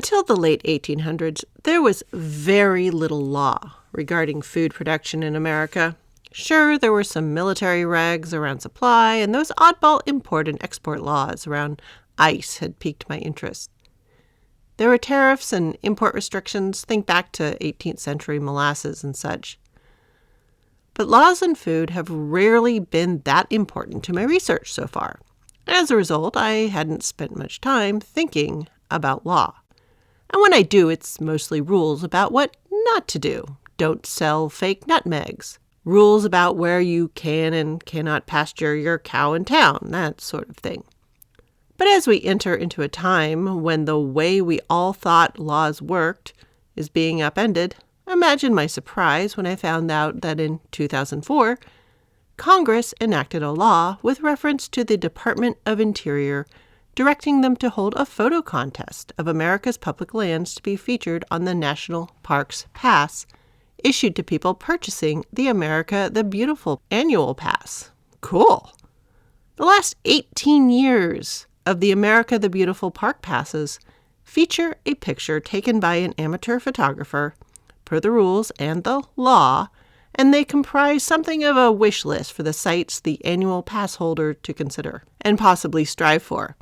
Until the late 1800s, there was very little law regarding food production in America. Sure, there were some military regs around supply, and those oddball import and export laws around ice had piqued my interest. There were tariffs and import restrictions, think back to 18th century molasses and such. But laws on food have rarely been that important to my research so far. As a result, I hadn't spent much time thinking about law. And when I do, it's mostly rules about what not to do. Don't sell fake nutmegs. Rules about where you can and cannot pasture your cow in town, that sort of thing. But as we enter into a time when the way we all thought laws worked is being upended, imagine my surprise when I found out that in 2004, Congress enacted a law with reference to the Department of Interior directing them to hold a photo contest of America's public lands to be featured on the National Parks Pass issued to people purchasing the America the Beautiful annual pass. Cool. The last 18 years of the America the Beautiful park passes feature a picture taken by an amateur photographer per the rules and the law, and they comprise something of a wish list for the sites the annual pass holder to consider and possibly strive for.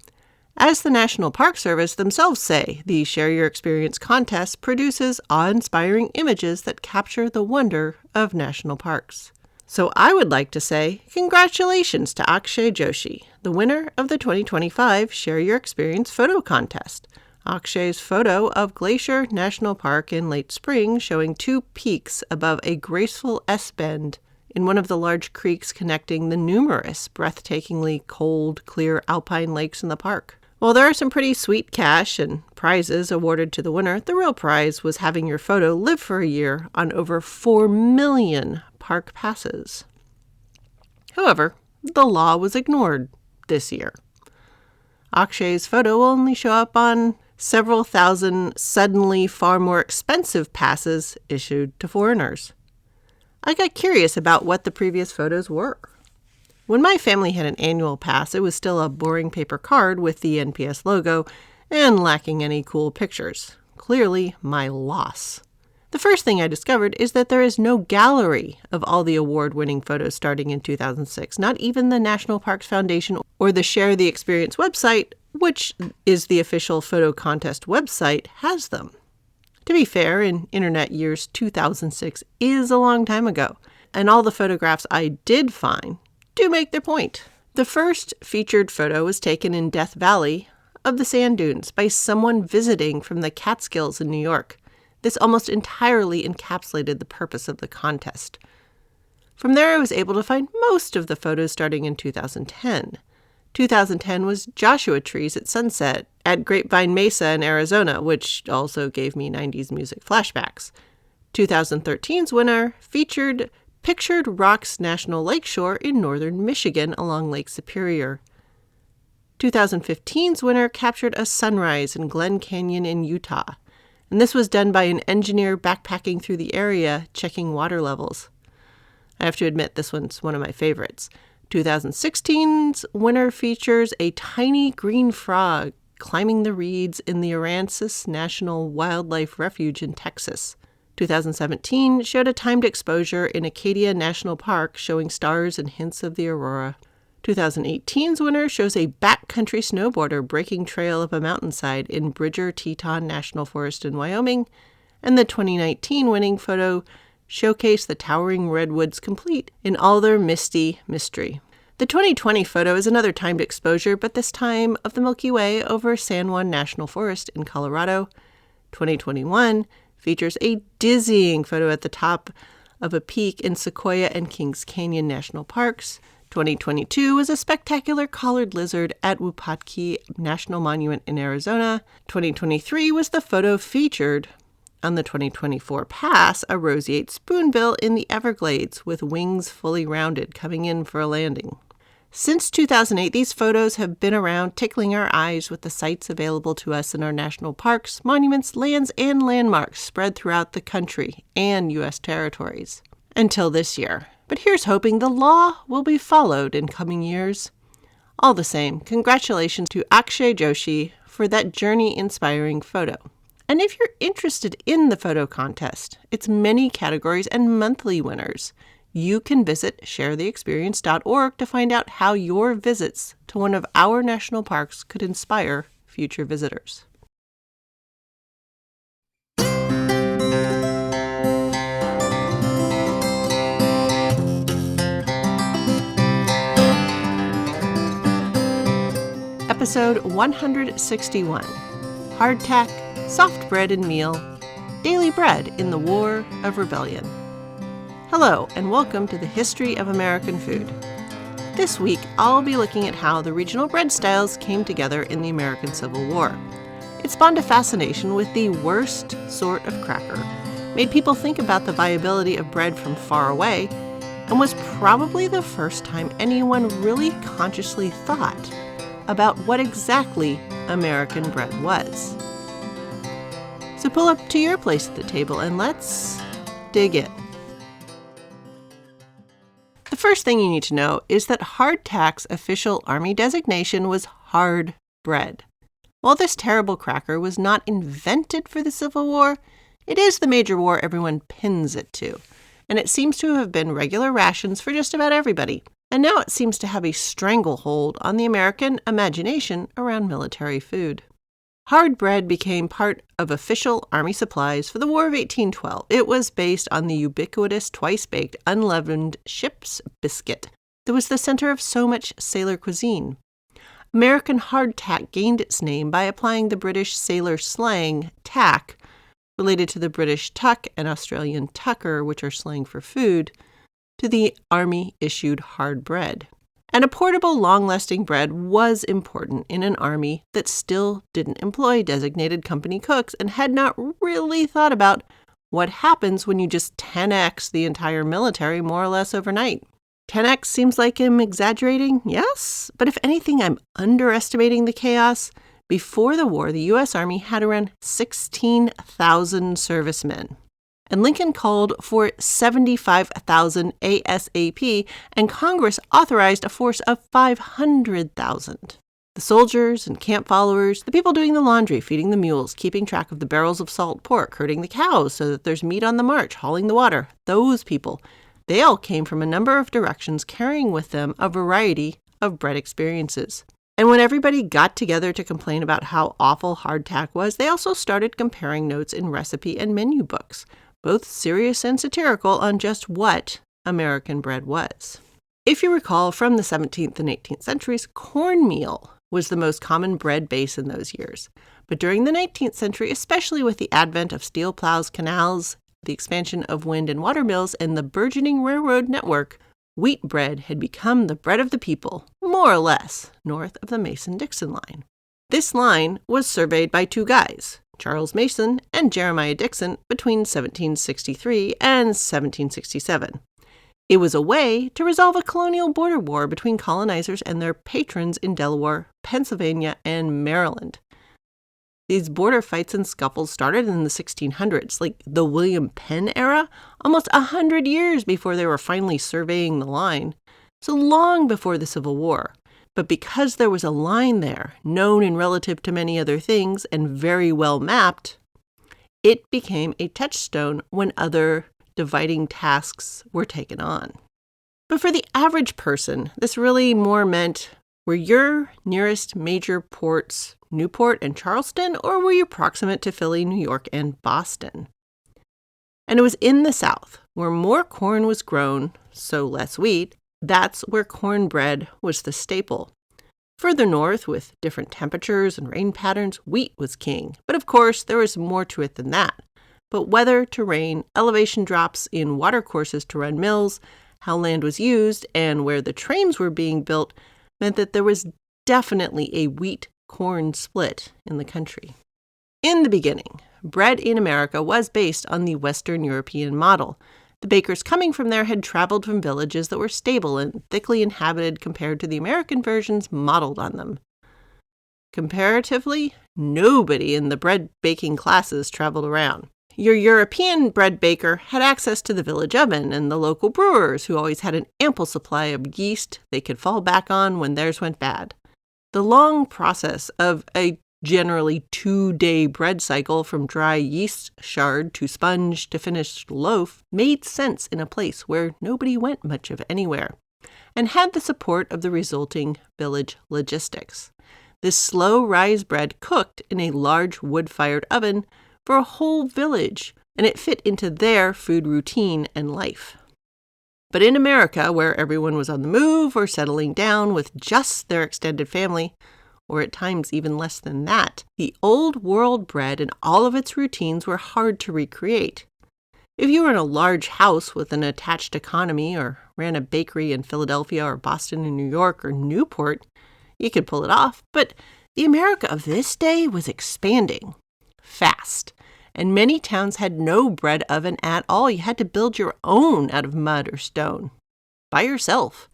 As the National Park Service themselves say, the Share Your Experience contest produces awe-inspiring images that capture the wonder of national parks. So I would like to say congratulations to Akshay Joshi, the winner of the 2025 Share Your Experience photo contest. Akshay's photo of Glacier National Park in late spring showing two peaks above a graceful S-bend in one of the large creeks connecting the numerous breathtakingly cold, clear alpine lakes in the park. While there are some pretty sweet cash and prizes awarded to the winner, the real prize was having your photo live for a year on over 4 million park passes. However, the law was ignored this year. Akshay's photo will only show up on several thousand suddenly far more expensive passes issued to foreigners. I got curious about what the previous photos were. When my family had an annual pass, it was still a boring paper card with the NPS logo and lacking any cool pictures. Clearly, my loss. The first thing I discovered is that there is no gallery of all the award-winning photos starting in 2006. Not even the National Parks Foundation or the Share the Experience website, which is the official photo contest website, has them. To be fair, in internet years, 2006 is a long time ago, and all the photographs I did find do make their point. The first featured photo was taken in Death Valley of the sand dunes by someone visiting from the Catskills in New York. This almost entirely encapsulated the purpose of the contest. From there, I was able to find most of the photos starting in 2010. 2010 was Joshua trees at sunset at Grapevine Mesa in Arizona, which also gave me 90s music flashbacks. 2013's winner featured Pictured Rocks National Lakeshore in northern Michigan along Lake Superior. 2015's winner captured a sunrise in Glen Canyon in Utah, and this was done by an engineer backpacking through the area, checking water levels. I have to admit, this one's one of my favorites. 2016's winner features a tiny green frog climbing the reeds in the Aransas National Wildlife Refuge in Texas. 2017 showed a timed exposure in Acadia National Park showing stars and hints of the aurora. 2018's winner shows a backcountry snowboarder breaking trail up a mountainside in Bridger-Teton National Forest in Wyoming, and the 2019 winning photo showcased the towering redwoods complete in all their misty mystery. The 2020 photo is another timed exposure, but this time of the Milky Way over San Juan National Forest in Colorado. 2021 features a dizzying photo at the top of a peak in Sequoia and Kings Canyon National Parks. 2022 was a spectacular collared lizard at Wupatki National Monument in Arizona. 2023 was the photo featured on the 2024 pass, a roseate spoonbill in the Everglades with wings fully rounded coming in for a landing. Since 2008, these photos have been around, tickling our eyes with the sights available to us in our national parks, monuments, lands, and landmarks spread throughout the country and U.S. territories. Until this year. But here's hoping the law will be followed in coming years. All the same, congratulations to Akshay Joshi for that journey-inspiring photo. And if you're interested in the photo contest, its many categories and monthly winners, you can visit sharetheexperience.org to find out how your visits to one of our national parks could inspire future visitors. Episode 161, Hardtack, Softbread and Meal, Daily Bread in the War of Rebellion. Hello, and welcome to the History of American Food. This week, I'll be looking at how the regional bread styles came together in the American Civil War. It spawned a fascination with the worst sort of cracker, made people think about the viability of bread from far away, and was probably the first time anyone really consciously thought about what exactly American bread was. So pull up to your place at the table and let's dig in. The first thing you need to know is that Hardtack's official Army designation was hard bread. While this terrible cracker was not invented for the Civil War, it is the major war everyone pins it to, and it seems to have been regular rations for just about everybody. And now it seems to have a stranglehold on the American imagination around military food. Hard bread became part of official Army supplies for the War of 1812. It was based on the ubiquitous twice-baked unleavened ship's biscuit that was the center of so much sailor cuisine. American hardtack gained its name by applying the British sailor slang tack, related to the British tuck and Australian tucker, which are slang for food, to the Army-issued hard bread. And a portable, long-lasting bread was important in an army that still didn't employ designated company cooks and had not really thought about what happens when you just 10x the entire military more or less overnight. 10x seems like I'm exaggerating, yes, but if anything, I'm underestimating the chaos. Before the war, the U.S. Army had around 16,000 servicemen. And Lincoln called for 75,000 ASAP, and Congress authorized a force of 500,000. The soldiers and camp followers, the people doing the laundry, feeding the mules, keeping track of the barrels of salt pork, herding the cows so that there's meat on the march, hauling the water, those people, they all came from a number of directions, carrying with them a variety of bread experiences. And when everybody got together to complain about how awful hardtack was, they also started comparing notes in recipe and menu books, both serious and satirical, on just what American bread was. If you recall from the 17th and 18th centuries, cornmeal was the most common bread base in those years. But during the 19th century, especially with the advent of steel plows, canals, the expansion of wind and water mills, and the burgeoning railroad network, wheat bread had become the bread of the people, more or less, north of the Mason-Dixon line. This line was surveyed by two guys, Charles Mason and Jeremiah Dixon, between 1763 and 1767. It was a way to resolve a colonial border war between colonizers and their patrons in Delaware, Pennsylvania, and Maryland. These border fights and scuffles started in the 1600s, like the William Penn era, almost 100 years before they were finally surveying the line, so long before the Civil War. But because there was a line there, known and relative to many other things and very well mapped, it became a touchstone when other dividing tasks were taken on. But for the average person, this really more meant, were your nearest major ports Newport and Charleston, or were you proximate to Philly, New York, and Boston? And it was in the South, where more corn was grown, so less wheat. That's where cornbread was the staple. Further north, with different temperatures and rain patterns, wheat was king. But of course, there was more to it than that. But weather, terrain, elevation drops in watercourses to run mills, how land was used, and where the trains were being built meant that there was definitely a wheat-corn split in the country. In the beginning, bread in America was based on the Western European model. The bakers coming from there had traveled from villages that were stable and thickly inhabited compared to the American versions modeled on them. Comparatively, nobody in the bread-baking classes traveled around. Your European bread baker had access to the village oven and the local brewers, who always had an ample supply of yeast they could fall back on when theirs went bad. The long process of a generally 2-day bread cycle from dry yeast shard to sponge to finished loaf made sense in a place where nobody went much of anywhere, and had the support of the resulting village logistics. This slow rise bread cooked in a large wood-fired oven for a whole village, and it fit into their food routine and life. But in America, where everyone was on the move or settling down with just their extended family, or at times even less than that, the old world bread and all of its routines were hard to recreate. If you were in a large house with an attached economy or ran a bakery in Philadelphia or Boston and New York or Newport, you could pull it off, but the America of this day was expanding fast, and many towns had no bread oven at all. You had to build your own out of mud or stone by yourself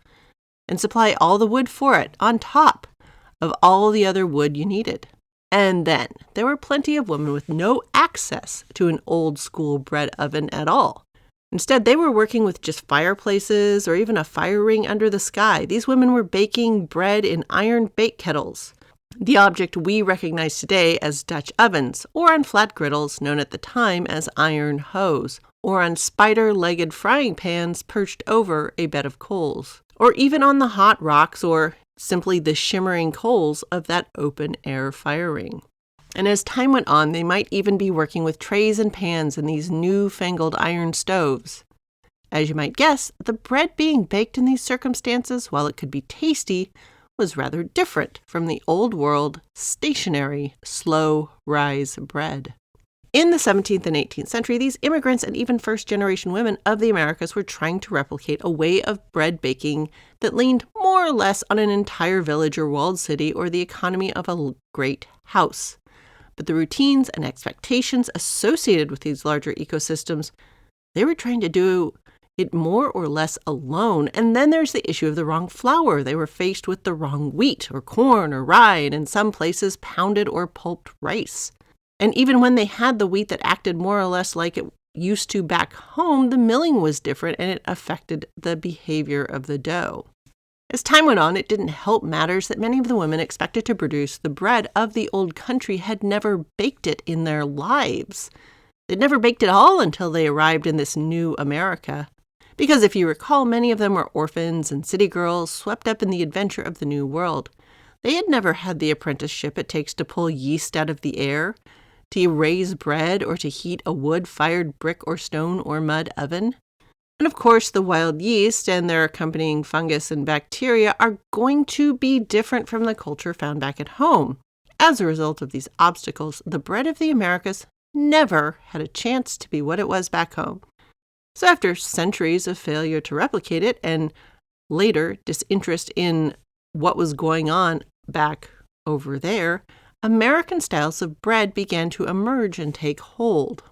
and supply all the wood for it on top of all the other wood you needed. And then there were plenty of women with no access to an old school bread oven at all. Instead, they were working with just fireplaces or even a fire ring under the sky. These women were baking bread in iron bake kettles, the object we recognize today as Dutch ovens, or on flat griddles known at the time as iron hoes, or on spider-legged frying pans perched over a bed of coals, or even on the hot rocks or simply the shimmering coals of that open-air fire ring. And as time went on, they might even be working with trays and pans in these newfangled iron stoves. As you might guess, the bread being baked in these circumstances, while it could be tasty, was rather different from the old-world, stationary, slow-rise bread. In the 17th and 18th century, these immigrants and even first-generation women of the Americas were trying to replicate a way of bread baking that leaned more or less on an entire village or walled city or the economy of a great house. But the routines and expectations associated with these larger ecosystems, they were trying to do it more or less alone. And then there's the issue of the wrong flour. They were faced with the wrong wheat or corn or rye, and in some places pounded or pulped rice. And even when they had the wheat that acted more or less like it used to back home, the milling was different and it affected the behavior of the dough. As time went on, it didn't help matters that many of the women expected to produce the bread of the old country had never baked it in their lives. They'd never baked at all until they arrived in this new America. Because if you recall, many of them were orphans and city girls swept up in the adventure of the new world. They had never had the apprenticeship it takes to pull yeast out of the air, to raise bread, or to heat a wood-fired brick or stone or mud oven. And of course, the wild yeast and their accompanying fungus and bacteria are going to be different from the culture found back at home. As a result of these obstacles, the bread of the Americas never had a chance to be what it was back home. So after centuries of failure to replicate it and later disinterest in what was going on back over there, American styles of bread began to emerge and take hold.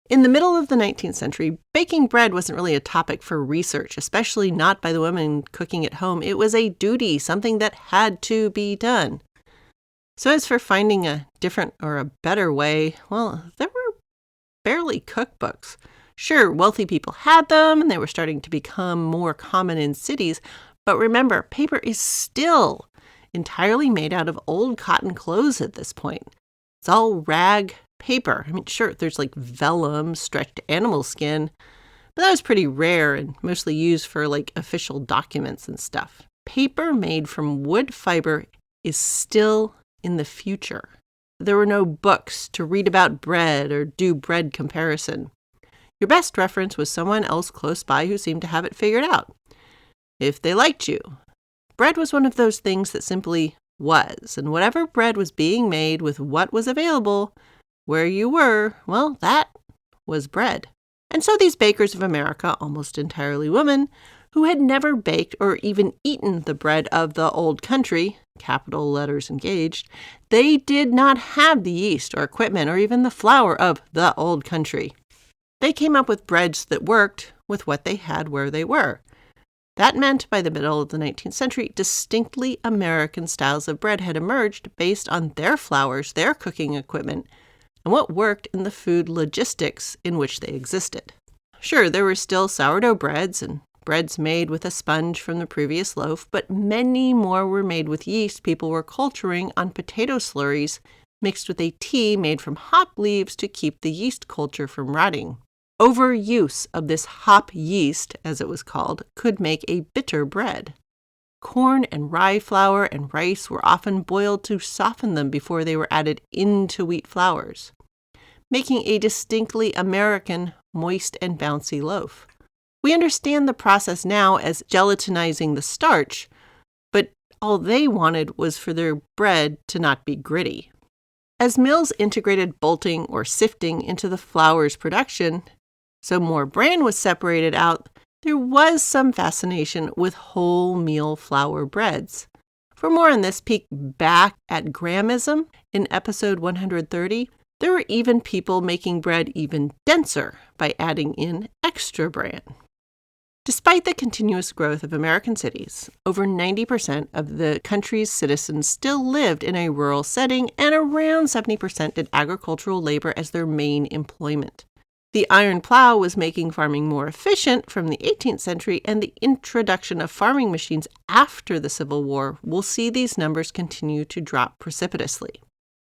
In the middle of the 19th century, baking bread wasn't really a topic for research, especially not by the women cooking at home. It was a duty, something that had to be done. So as for finding a different or a better way, well, there were barely cookbooks. Sure, wealthy people had them, and they were starting to become more common in cities, but remember, paper is still entirely made out of old cotton clothes at this point. It's all rag paper. I mean, sure, there's like vellum, stretched animal skin, but that was pretty rare and mostly used for like official documents and stuff. Paper made from wood fiber is still in the future. There were no books to read about bread or do bread comparison. Your best reference was someone else close by who seemed to have it figured out, if they liked you. Bread was one of those things that simply was, and whatever bread was being made with what was available, where you were, well, that was bread. And so these bakers of America, almost entirely women, who had never baked or even eaten the bread of the old country, capital letters engaged, they did not have the yeast or equipment or even the flour of the old country. They came up with breads that worked with what they had where they were. That meant by the middle of the 19th century, distinctly American styles of bread had emerged based on their flours, their cooking equipment, and what worked in the food logistics in which they existed. Sure, there were still sourdough breads and breads made with a sponge from the previous loaf, but many more were made with yeast people were culturing on potato slurries mixed with a tea made from hop leaves to keep the yeast culture from rotting. Overuse of this hop yeast, as it was called, could make a bitter bread. Corn and rye flour and rice were often boiled to soften them before they were added into wheat flours, making a distinctly American, moist and bouncy loaf. We understand the process now as gelatinizing the starch, but all they wanted was for their bread to not be gritty. As mills integrated bolting or sifting into the flour's production, so more bran was separated out, there was some fascination with wholemeal flour breads. For more on this, peek back at Grahamism in episode 130. There were even people making bread even denser by adding in extra bran. Despite the continuous growth of American cities, over 90% of the country's citizens still lived in a rural setting, and around 70% did agricultural labor as their main employment. The iron plow was making farming more efficient from the 18th century, and the introduction of farming machines after the Civil War will see these numbers continue to drop precipitously.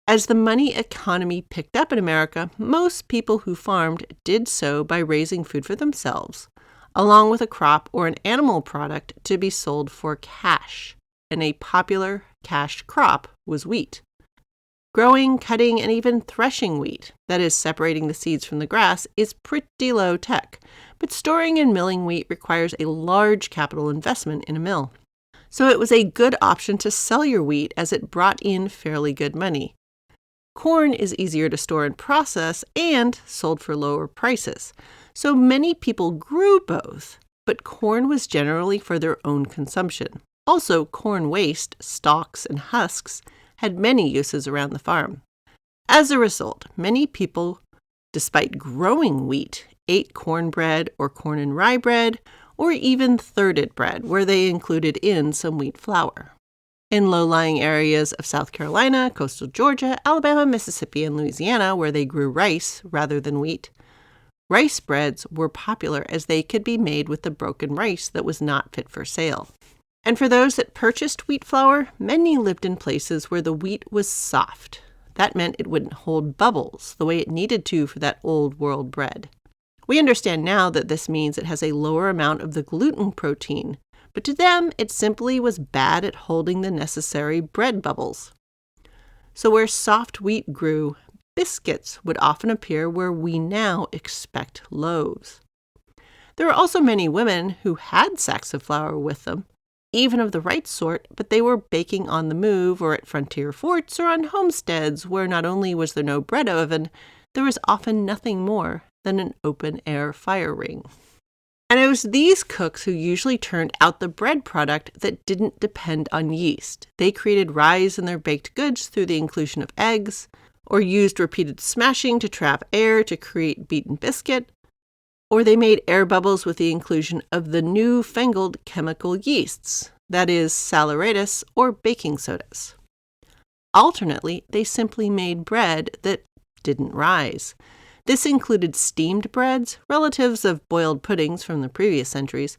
As the money economy picked up in America, most people who farmed did so by raising food for themselves, along with a crop or an animal product to be sold for cash, and a popular cash crop was wheat. Growing, cutting, and even threshing wheat, that is, separating the seeds from the grass, is pretty low tech, but storing and milling wheat requires a large capital investment in a mill. So it was a good option to sell your wheat as it brought in fairly good money. Corn is easier to store and process and sold for lower prices. So many people grew both, but corn was generally for their own consumption. Also, corn waste, stalks, and husks had many uses around the farm. As a result, many people, despite growing wheat, ate cornbread or corn and rye bread, or even thirded bread, where they included in some wheat flour. In low-lying areas of South Carolina, coastal Georgia, Alabama, Mississippi, and Louisiana, where they grew rice rather than wheat, rice breads were popular as they could be made with the broken rice that was not fit for sale. And for those that purchased wheat flour, many lived in places where the wheat was soft. That meant it wouldn't hold bubbles the way it needed to for that old world bread. We understand now that this means it has a lower amount of the gluten protein, but to them it simply was bad at holding the necessary bread bubbles. So where soft wheat grew, biscuits would often appear where we now expect loaves. There were also many women who had sacks of flour with them, even of the right sort, but they were baking on the move or at frontier forts or on homesteads where not only was there no bread oven, there was often nothing more than an open-air fire ring. And it was these cooks who usually turned out the bread product that didn't depend on yeast. They created rise in their baked goods through the inclusion of eggs, or used repeated smashing to trap air to create beaten biscuit, or they made air bubbles with the inclusion of the newfangled chemical yeasts, that is, saleratus or baking sodas. Alternately, they simply made bread that didn't rise. This included steamed breads, relatives of boiled puddings from the previous centuries,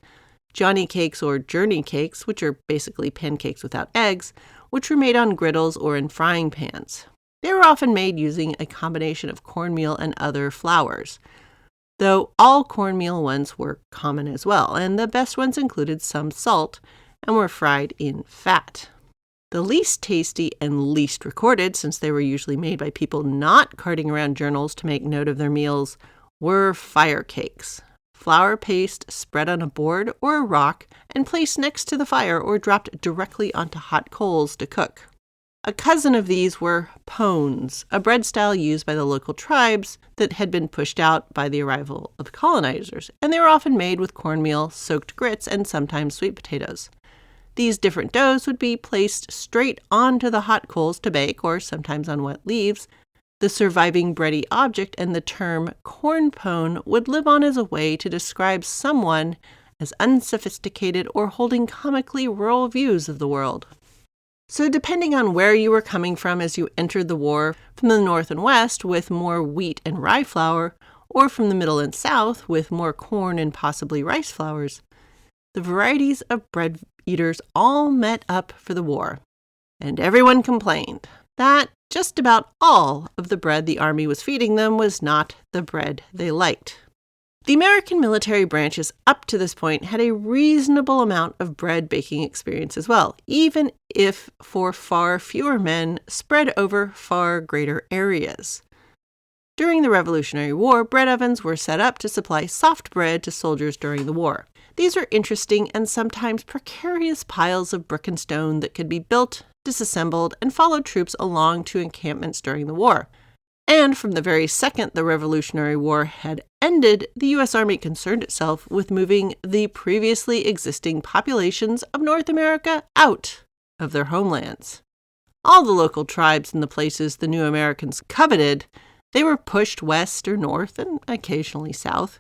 Johnny cakes or journey cakes, which are basically pancakes without eggs, which were made on griddles or in frying pans. They were often made using a combination of cornmeal and other flours, though all cornmeal ones were common as well, and the best ones included some salt and were fried in fat. The least tasty and least recorded, since they were usually made by people not carting around journals to make note of their meals, were fire cakes. Flour paste spread on a board or a rock and placed next to the fire or dropped directly onto hot coals to cook. A cousin of these were pones, a bread style used by the local tribes that had been pushed out by the arrival of colonizers, and they were often made with cornmeal, soaked grits, and sometimes sweet potatoes. These different doughs would be placed straight onto the hot coals to bake, or sometimes on wet leaves. The surviving bready object and the term corn pone would live on as a way to describe someone as unsophisticated or holding comically rural views of the world. So depending on where you were coming from as you entered the war, from the north and west with more wheat and rye flour, or from the middle and south with more corn and possibly rice flours, the varieties of bread eaters all met up for the war. And everyone complained. That Just about all of the bread the Army was feeding them was not the bread they liked. The American military branches up to this point had a reasonable amount of bread baking experience as well, even if for far fewer men spread over far greater areas. During the Revolutionary War, bread ovens were set up to supply soft bread to soldiers during the war. These were interesting and sometimes precarious piles of brick and stone that could be built, disassembled, and followed troops along to encampments during the war. And from the very second the Revolutionary War had ended, the U.S. Army concerned itself with moving the previously existing populations of North America out of their homelands. All the local tribes in the places the new Americans coveted, they were pushed west or north and occasionally south,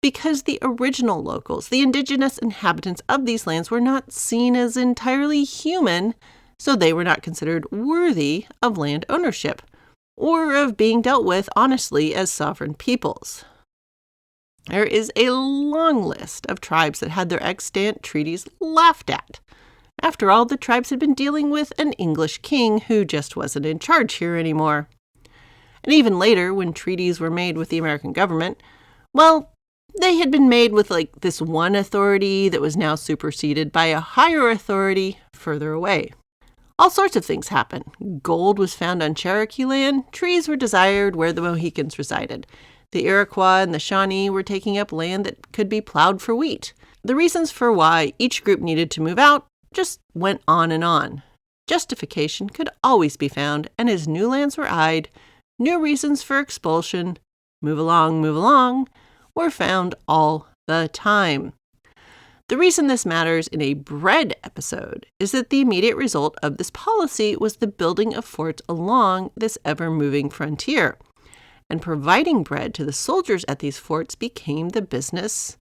because the original locals, the indigenous inhabitants of these lands, were not seen as entirely human, so they were not considered worthy of land ownership or of being dealt with honestly as sovereign peoples. There is a long list of tribes that had their extant treaties laughed at. After all, the tribes had been dealing with an English king who just wasn't in charge here anymore. And even later, when treaties were made with the American government, well, they had been made with this one authority that was now superseded by a higher authority further away. All sorts of things happened. Gold was found on Cherokee land. Trees were desired where the Mohicans resided. The Iroquois and the Shawnee were taking up land that could be plowed for wheat. The reasons for why each group needed to move out just went on and on. Justification could always be found, and as new lands were eyed, new reasons for expulsion, move along, were found all the time. The reason this matters in a bread episode is that the immediate result of this policy was the building of forts along this ever-moving frontier, and providing bread to the soldiers at these forts became the business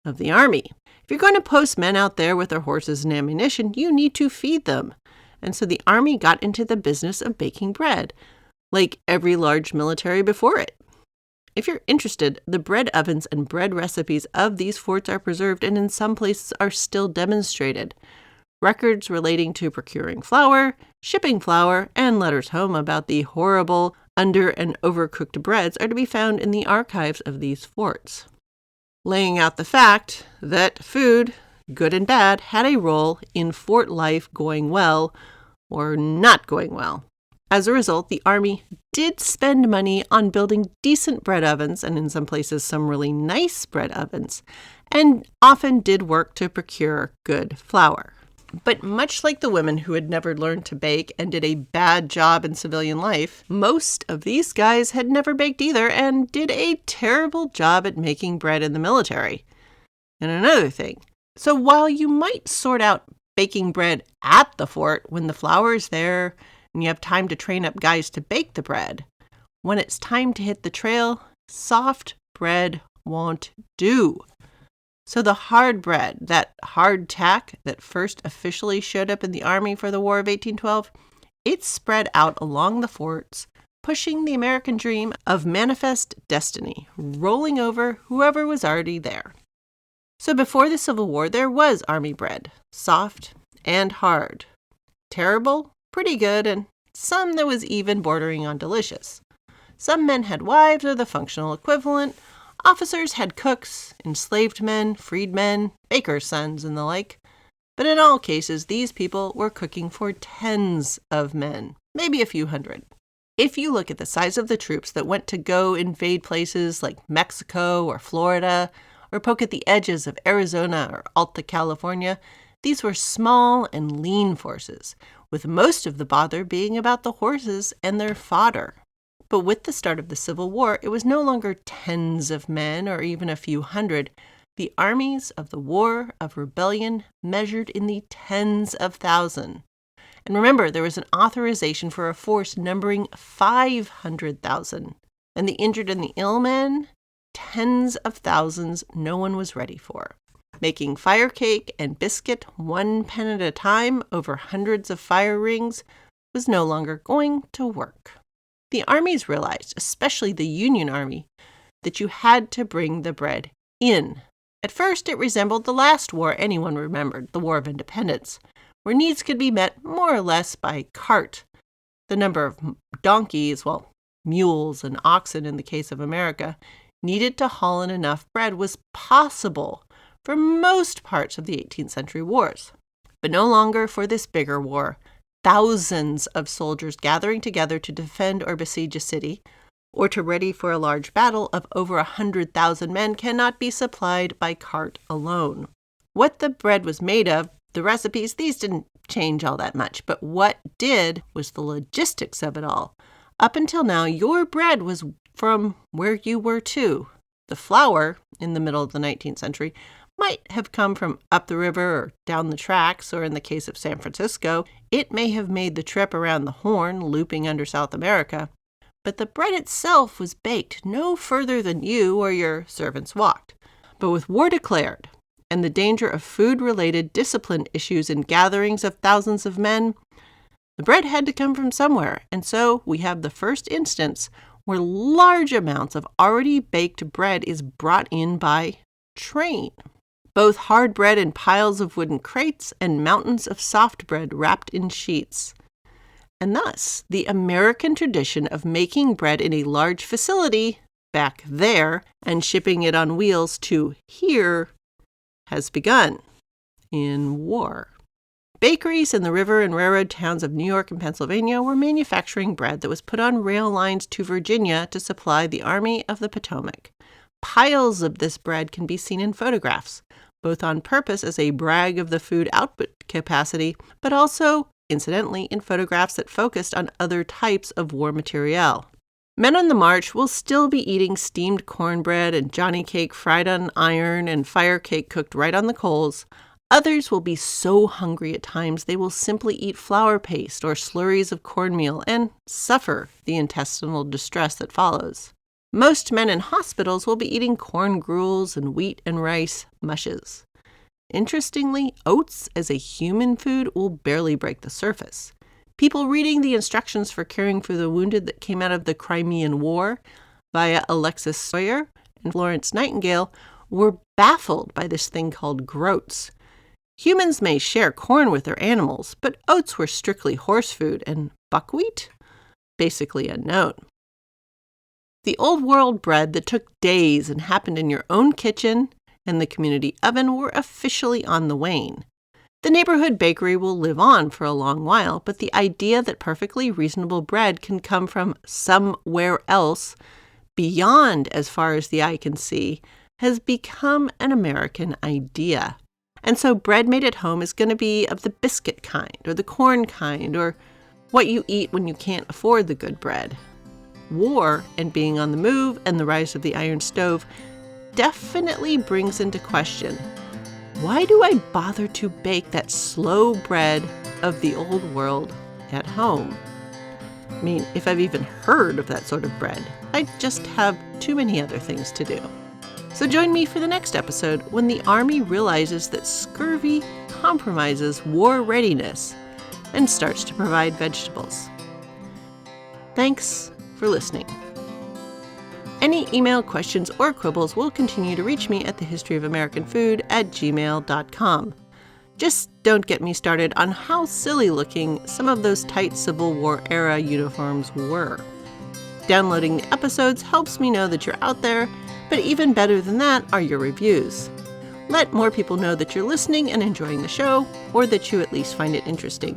of the army. If you're going to post men out there with their horses and ammunition, you need to feed them. And so the army got into the business of baking bread, like every large military before it. If you're interested, the bread ovens and bread recipes of these forts are preserved and in some places are still demonstrated. Records relating to procuring flour, shipping flour, and letters home about the horrible under- and overcooked breads are to be found in the archives of these forts, laying out the fact that food, good and bad, had a role in fort life going well or not going well. As a result, the Army did spend money on building decent bread ovens, and in some places some really nice bread ovens, and often did work to procure good flour. But much like the women who had never learned to bake and did a bad job in civilian life, most of these guys had never baked either and did a terrible job at making bread in the military. And another thing, so while you might sort out baking bread at the fort when the flour is there and you have time to train up guys to bake the bread, when it's time to hit the trail, soft bread won't do. So the hard bread, that hardtack that first officially showed up in the Army for the War of 1812, it spread out along the forts, pushing the American dream of manifest destiny, rolling over whoever was already there. So before the Civil War, there was Army bread, soft and hard. Terrible, pretty good, and some that was even bordering on delicious. Some men had wives or the functional equivalent. Officers had cooks, enslaved men, freedmen, bakers' sons, and the like. But in all cases, these people were cooking for tens of men, maybe a few hundred. If you look at the size of the troops that went to go invade places like Mexico or Florida, or poke at the edges of Arizona or Alta California, these were small and lean forces, with most of the bother being about the horses and their fodder. But with the start of the Civil War, it was no longer tens of men or even a few hundred. The armies of the War of Rebellion measured in the tens of thousands. And remember, there was an authorization for a force numbering 500,000. And the injured and the ill men, tens of thousands no one was ready for. Making fire cake and biscuit 1 pen at a time over hundreds of fire rings was no longer going to work. The armies realized, especially the Union Army, that you had to bring the bread in. At first, it resembled the last war anyone remembered, the War of Independence, where needs could be met more or less by cart. The number of donkeys, mules and oxen in the case of America, needed to haul in enough bread was possible for most parts of the 18th century wars. But no longer for this bigger war. Thousands of soldiers gathering together to defend or besiege a city, or to ready for a large battle of over 100,000 men cannot be supplied by cart alone. What the bread was made of, the recipes, these didn't change all that much, but what did was the logistics of it all. Up until now, your bread was from where you were too. The flour, in the middle of the 19th century, might have come from up the river or down the tracks, or in the case of San Francisco, it may have made the trip around the Horn, looping under South America. But the bread itself was baked no further than you or your servants walked. But with war declared, and the danger of food-related discipline issues in gatherings of thousands of men, the bread had to come from somewhere, and so we have the first instance where large amounts of already baked bread is brought in by train. Both hard bread in piles of wooden crates and mountains of soft bread wrapped in sheets. And thus, the American tradition of making bread in a large facility back there and shipping it on wheels to here has begun in war. Bakeries in the river and railroad towns of New York and Pennsylvania were manufacturing bread that was put on rail lines to Virginia to supply the Army of the Potomac. Piles of this bread can be seen in photographs, both on purpose as a brag of the food output capacity, but also, incidentally, in photographs that focused on other types of war materiel. Men on the march will still be eating steamed cornbread and Johnny cake fried on iron and fire cake cooked right on the coals. Others will be so hungry at times they will simply eat flour paste or slurries of cornmeal and suffer the intestinal distress that follows. Most men in hospitals will be eating corn gruels and wheat and rice mushes. Interestingly, oats as a human food will barely break the surface. People reading the instructions for caring for the wounded that came out of the Crimean War via Alexis Soyer and Florence Nightingale were baffled by this thing called groats. Humans may share corn with their animals, but oats were strictly horse food, and buckwheat? Basically unknown. The old world bread that took days and happened in your own kitchen and the community oven were officially on the wane. The neighborhood bakery will live on for a long while, but the idea that perfectly reasonable bread can come from somewhere else, beyond as far as the eye can see, has become an American idea. And so bread made at home is going to be of the biscuit kind, or the corn kind, or what you eat when you can't afford the good bread. War and being on the move and the rise of the iron stove definitely brings into question, why do I bother to bake that slow bread of the old world at home? I mean, if I've even heard of that sort of bread, I just have too many other things to do. So join me for the next episode when the Army realizes that scurvy compromises war readiness and starts to provide vegetables. Thanks for listening. Any email questions or quibbles will continue to reach me at thehistoryofamericanfood@gmail.com. Just don't get me started on how silly looking some of those tight Civil War era uniforms were. Downloading the episodes helps me know that you're out there, but even better than that are your reviews. Let more people know that you're listening and enjoying the show, or that you at least find it interesting.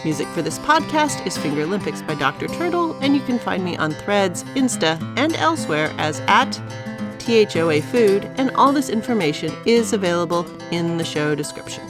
Music for this podcast is Fingerlympics by Dr. Turtle, and you can find me on Threads, Insta, and elsewhere as @THOA Food, and all this information is available in the show description.